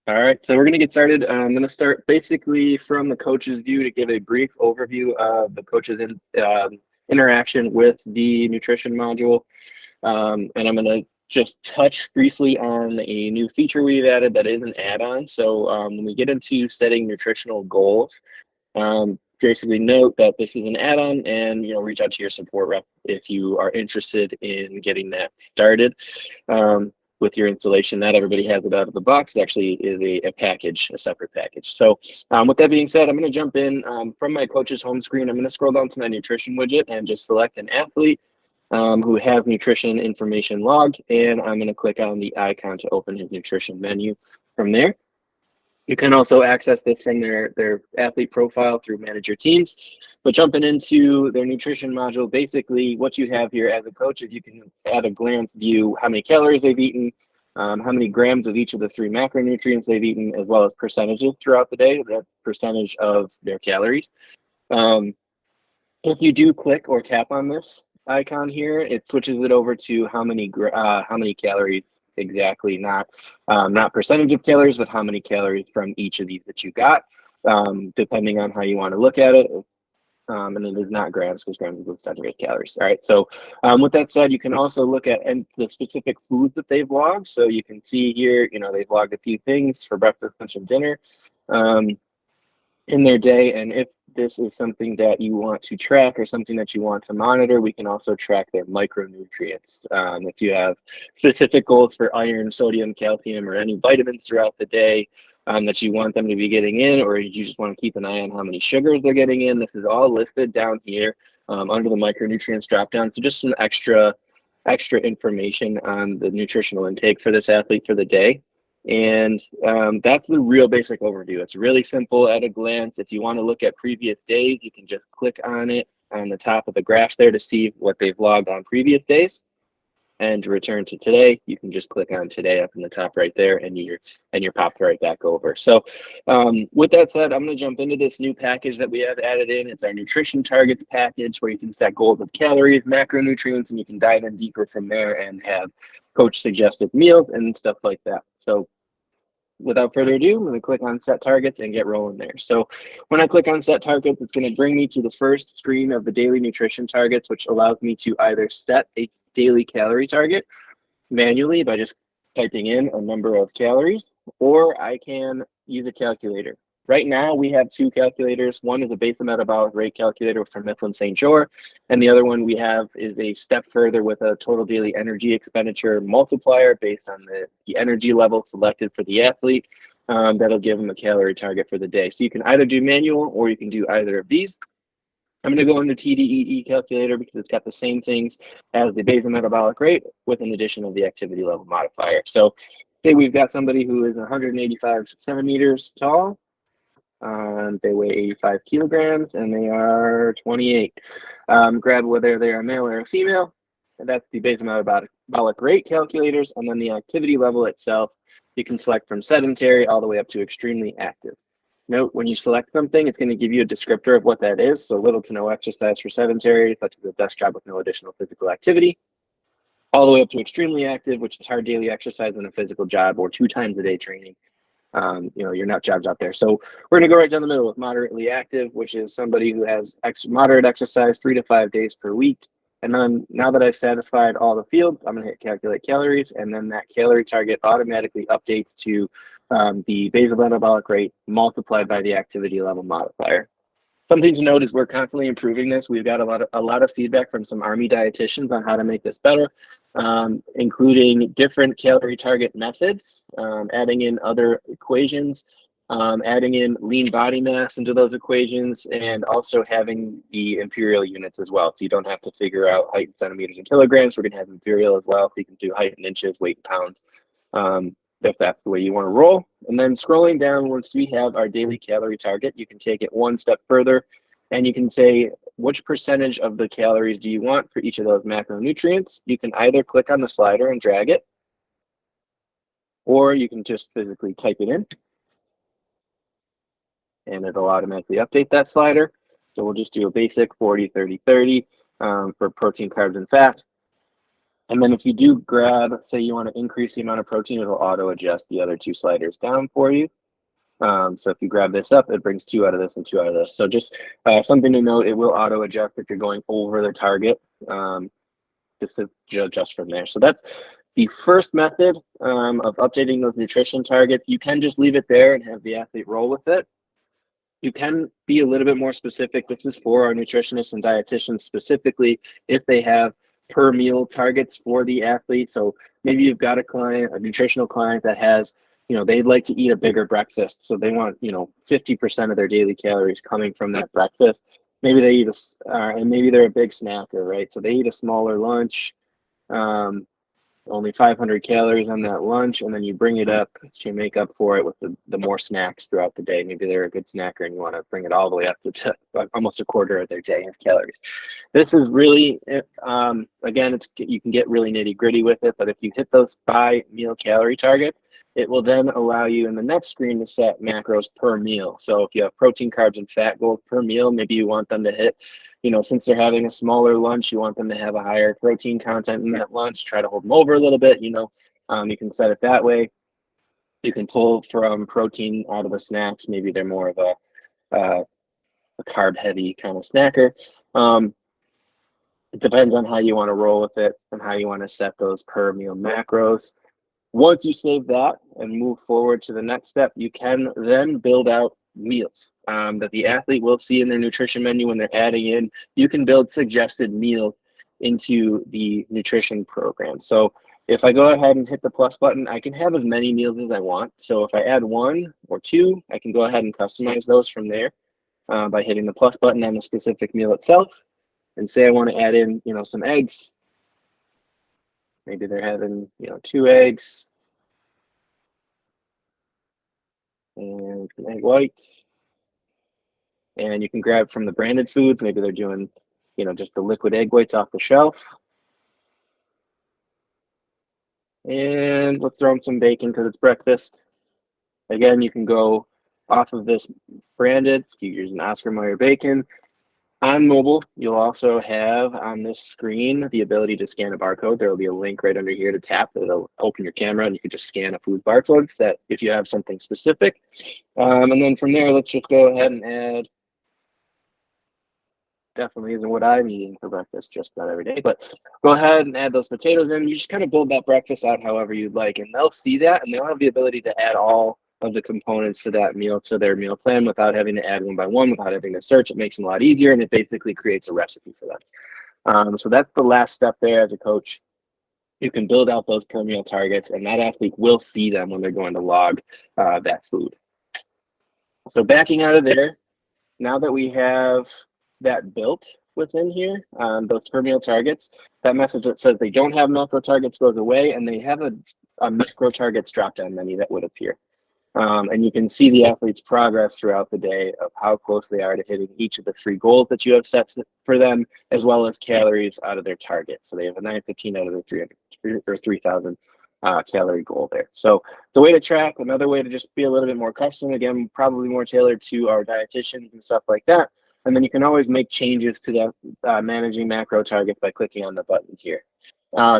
All right, so we're going to get started. I'm going to start basically from the coach's view to give a brief overview of the coach's interaction with the nutrition module. And I'm going to just touch briefly on a new feature we've added that is an add-on. So when we get into setting nutritional goals, basically note that this is an add-on, and reach out to your support rep if you are interested in getting that started. With your installation, not everybody has it out of the box. It actually is a package, a separate package. So with that being said, I'm going to jump in from my coach's home screen. I'm going to scroll down to my nutrition widget and just select an athlete who have nutrition information logged, and I'm going to click on the icon to open his nutrition menu from there. You can also access this from their athlete profile through Manage Your Teams. But jumping into their nutrition module, basically what you have here as a coach is you can at a glance view how many calories they've eaten, how many grams of each of the 3 macronutrients they've eaten, as well as percentages throughout the day, that percentage of their calories. If you do click or tap on this icon here, it switches it over to how many calories exactly, not percentage of calories, but how many calories from each of these that you got, depending on how you want to look at it. And it is not grams, because grams is saturated calories. All right, so with that said, you can also look at the specific foods that they've logged. So you can see here, they've logged a few things for breakfast, lunch, and dinner in their day. And if this is something that you want to track or something that you want to monitor, we can also track their micronutrients. If you have specific goals for iron, sodium, calcium, or any vitamins throughout the day that you want them to be getting in, or you just want to keep an eye on how many sugars they're getting in, this is all listed down here under the micronutrients dropdown. So just some extra information on the nutritional intake for this athlete for the day. And that's the real basic overview. It's really simple at a glance. If you want to look at previous days, you can just click on it on the top of the graph there to see what they've logged on previous days. And to return to today, you can just click on today up in the top right there, and you're popped right back over. So with that said, I'm going to jump into this new package that we have added in. It's our nutrition targets package, where you can set goals of calories, macronutrients, and you can dive in deeper from there and have coach suggested meals and stuff like that. So without further ado, I'm going to click on set targets and get rolling there. So when I click on set targets, it's going to bring me to the first screen of the daily nutrition targets, which allows me to either set a daily calorie target manually by just typing in a number of calories, or I can use a calculator. Right now, we have 2 calculators. One is a basal metabolic rate calculator from Mifflin St. George, and the other one we have is a step further with a total daily energy expenditure multiplier based on the energy level selected for the athlete. That'll give them a calorie target for the day. So you can either do manual or you can do either of these. I'm going to go into TDEE calculator because it's got the same things as the basal metabolic rate with an addition of the activity level modifier. So say we've got somebody who is 185 centimeters tall. They weigh 85 kilograms and they are 28. Grab whether they are male or female. And that's the basal metabolic rate calculators. And then the activity level itself, you can select from sedentary all the way up to extremely active. Note, when you select something, it's going to give you a descriptor of what that is. So little to no exercise for sedentary, such as a desk job with no additional physical activity, all the way up to extremely active, which is hard daily exercise and a physical job or 2 times a day training. Your nut jobs out there. So we're going to go right down the middle with moderately active, which is somebody who has moderate exercise 3 to 5 days per week. And then now that I've satisfied all the fields, I'm going to hit calculate calories, and then that calorie target automatically updates to the basal metabolic rate multiplied by the activity level modifier. Something to note is we're constantly improving this. We've got a lot of feedback from some Army dietitians on how to make this better, including different calorie target methods, adding in other equations, adding in lean body mass into those equations, and also having the imperial units as well. So you don't have to figure out height in centimeters and kilograms. We're going to have imperial as well. So you can do height in inches, weight in pounds, if that's the way you want to roll. And then scrolling down, once we have our daily calorie target, you can take it one step further and you can say which percentage of the calories do you want for each of those macronutrients. You can either click on the slider and drag it, or you can just physically type it in and it'll automatically update that slider. So we'll just do a basic 40, 30, 30 for protein, carbs, and fat. And then if you do grab, say you want to increase the amount of protein, it'll auto adjust the other 2 sliders down for you. So if you grab this up, it brings 2 out of this and 2 out of this. So just something to note, it will auto adjust if you're going over the target, just to adjust from there. So that's the first method of updating those nutrition targets. You can just leave it there and have the athlete roll with it. You can be a little bit more specific. This is for our nutritionists and dietitians specifically if they have per meal targets for the athlete. So maybe you've got a client, a nutritional client that has, they'd like to eat a bigger breakfast. So they want, 50% of their daily calories coming from that breakfast. Maybe they eat and maybe they're a big snacker, right? So they eat a smaller lunch. Only 500 calories on that lunch, and then you bring it up to make up for it with the more snacks throughout the day. Maybe they're a good snacker and you want to bring it all the way up to almost a quarter of their day of calories. This is really, again, you can get really nitty gritty with it, but if you hit those by meal calorie target, it will then allow you in the next screen to set macros per meal. So if you have protein, carbs, and fat goals per meal, maybe you want them to hit, since they're having a smaller lunch, you want them to have a higher protein content in that lunch, try to hold them over a little bit, you can set it that way. You can pull from protein out of the snacks. Maybe they're more of a carb heavy kind of snacker. It depends on how you want to roll with it and how you want to set those per meal macros. Once you save that and move forward to the next step, you can then build out meals that the athlete will see in their nutrition menu when they're adding in. You can build suggested meals into the nutrition program. So if I go ahead and hit the plus button, I can have as many meals as I want. So if I add 1 or 2, I can go ahead and customize those from there by hitting the plus button on the specific meal itself. And say I want to add in, some eggs. Maybe they're having, 2 eggs and an egg white. And you can grab from the branded foods. Maybe they're doing, just the liquid egg whites off the shelf. And let's throw in some bacon because it's breakfast. Again, you can go off of this branded. You use an Oscar Mayer bacon. On mobile, you'll also have on this screen the ability to scan a barcode. There will be a link right under here to tap. It'll open your camera and you can just scan a food barcode that if you have something specific. And then from there, let's just go ahead and add, definitely isn't what I'm eating for breakfast, just not every day, but go ahead and add those potatoes in. You just kind of build that breakfast out however you'd like, and they'll see that and they'll have the ability to add all of the components to that meal, to their meal plan, without having to add one by one, without having to search. It makes it a lot easier, and it basically creates a recipe for them. So that's the last step there as a coach. You can build out those per meal targets, and that athlete will see them when they're going to log that food. So backing out of there, now that we have that built within here, those per meal targets, that message that says they don't have macro targets goes away, and they have a micro targets drop-down menu that would appear. And you can see the athlete's progress throughout the day of how close they are to hitting each of the 3 goals that you have set for them, as well as calories out of their target. So they have a 915 out of their 3,000 calorie goal there. So the way to track, another way to just be a little bit more custom, again, probably more tailored to our dietitians and stuff like that. And then you can always make changes to that managing macro target by clicking on the buttons here.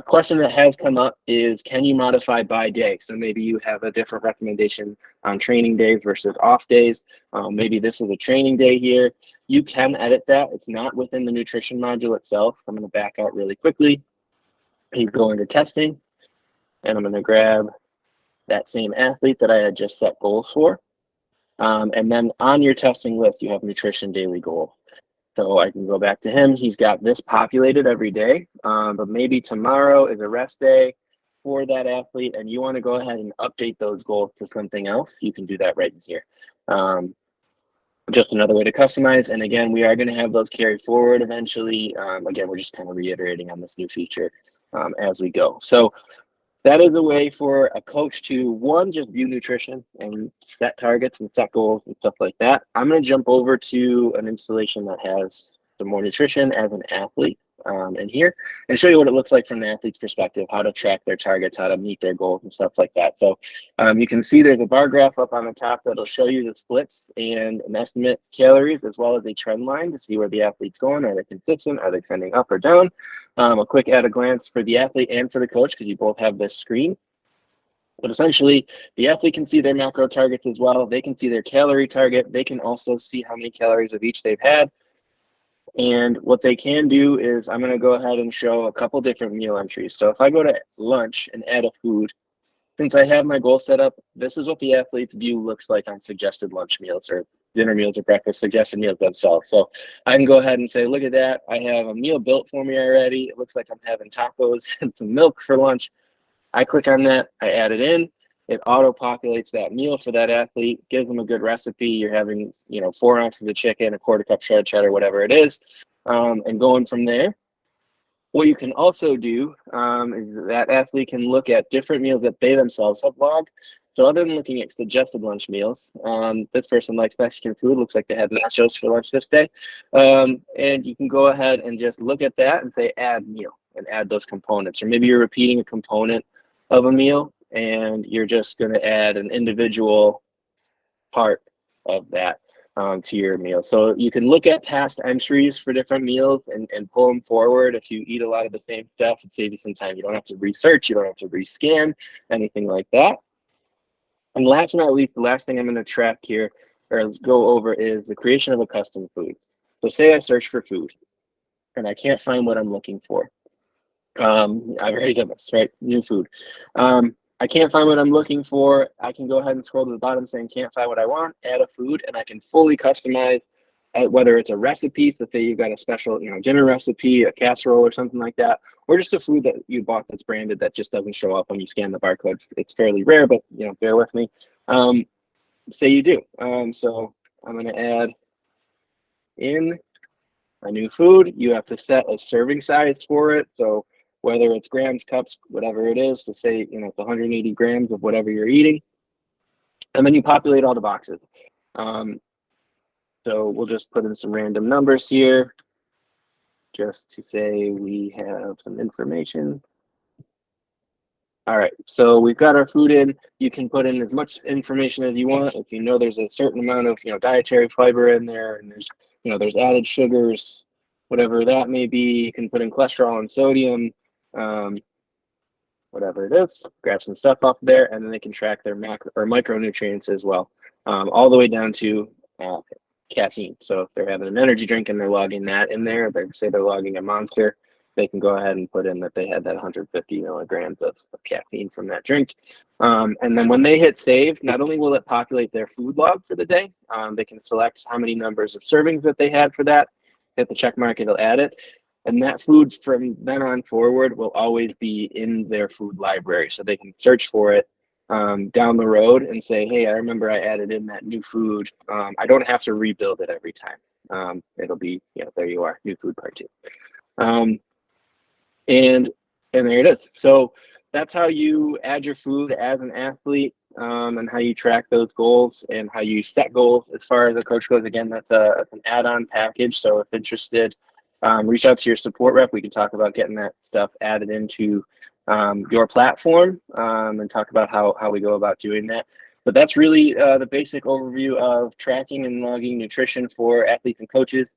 Question that has come up is, can you modify by day? So maybe you have a different recommendation on training days versus off days. Maybe this is a training day here. You can edit that. It's not within the nutrition module itself. I'm going to back out really quickly. You go into testing, and I'm going to grab that same athlete that I had just set goals for. And then on your testing list, you have nutrition daily goal. So I can go back to him. He's got this populated every day, but maybe tomorrow is a rest day for that athlete, and you want to go ahead and update those goals to something else. You can do that right in here. Just another way to customize. And again, we are going to have those carry forward eventually. Again, we're just kind of reiterating on this new feature as we go. So that is a way for a coach to, one, just view nutrition and set targets and set goals and stuff like that. I'm going to jump over to an installation that has some more nutrition as an athlete. in here and show you what it looks like from an athlete's perspective, how to track their targets, how to meet their goals and stuff like that. So you can see there's a bar graph up on the top that'll show you the splits and an estimate calories, as well as a trend line to see where the athlete's going. Are they consistent? Are they trending up or down? A quick at a glance for the athlete and for the coach, because you both have this screen. But essentially, the athlete can see their macro targets as well. They can see their calorie target. They can also see how many calories of each they've had. And what they can do is I'm going to go ahead and show a couple different meal entries. So if I go to lunch and add a food, since I have my goal set up, this is what the athlete's view looks like on suggested lunch meals or dinner meals or breakfast suggested meals themselves. So I can go ahead and say, look at that. I have a meal built for me already. It looks like I'm having tacos and some milk for lunch. I click on that, I add it in, it auto-populates that meal for that athlete, gives them a good recipe. You're having, 4 ounces of chicken, a quarter cup shredded cheddar, whatever it is, and going from there. What you can also do is that athlete can look at different meals that they themselves have logged. So other than looking at suggested lunch meals, this person likes Mexican food, looks like they had nachos for lunch this day. And you can go ahead and just look at that and say add meal and add those components. Or maybe you're repeating a component of a meal and you're just going to add an individual part of that to your meal. So you can look at task entries for different meals and pull them forward. If you eat a lot of the same stuff, it saves you some time. You don't have to research, you don't have to rescan, anything like that. And last but not least, the last thing I'm going to track here or go over is the creation of a custom food. So say I search for food and I can't find what I'm looking for. I've already done this, right? New food. I can't find what I'm looking for. I can go ahead and scroll to the bottom saying can't find what I want, add a food, and I can fully customize whether it's a recipe, so say you've got a special, dinner recipe, a casserole or something like that, or just a food that you bought that's branded that just doesn't show up when you scan the barcode. It's fairly rare, but bear with me. Say you do. So I'm going to add in a new food. You have to set a serving size for it. So whether it's grams, cups, whatever it is, to say, it's 180 grams of whatever you're eating. And then you populate all the boxes. So we'll just put in some random numbers here just to say we have some information. All right, so we've got our food in. You can put in as much information as you want. If there's a certain amount of dietary fiber in there, and there's added sugars, whatever that may be. You can put in cholesterol and sodium, whatever it is. Grab some stuff off there, and then they can track their macro or micronutrients as well, all the way down to caffeine. So if they're having an energy drink and they're logging that in there, they say they're logging a Monster, they can go ahead and put in that they had that 150 milligrams of caffeine from that drink. And then when they hit save, not only will it populate their food log for the day, they can select how many numbers of servings that they had for that, hit the check mark, it'll add it. And that food from then on forward will always be in their food library. So they can search for it down the road and say, hey, I remember I added in that new food. I don't have to rebuild it every time. It'll be, there you are, new food part 2. And there it is. So that's how you add your food as an athlete, and how you track those goals and how you set goals. As far as the coach goes, again, that's an add-on package. So if interested, reach out to your support rep. We can talk about getting that stuff added into your platform, and talk about how we go about doing that. But that's really the basic overview of tracking and logging nutrition for athletes and coaches.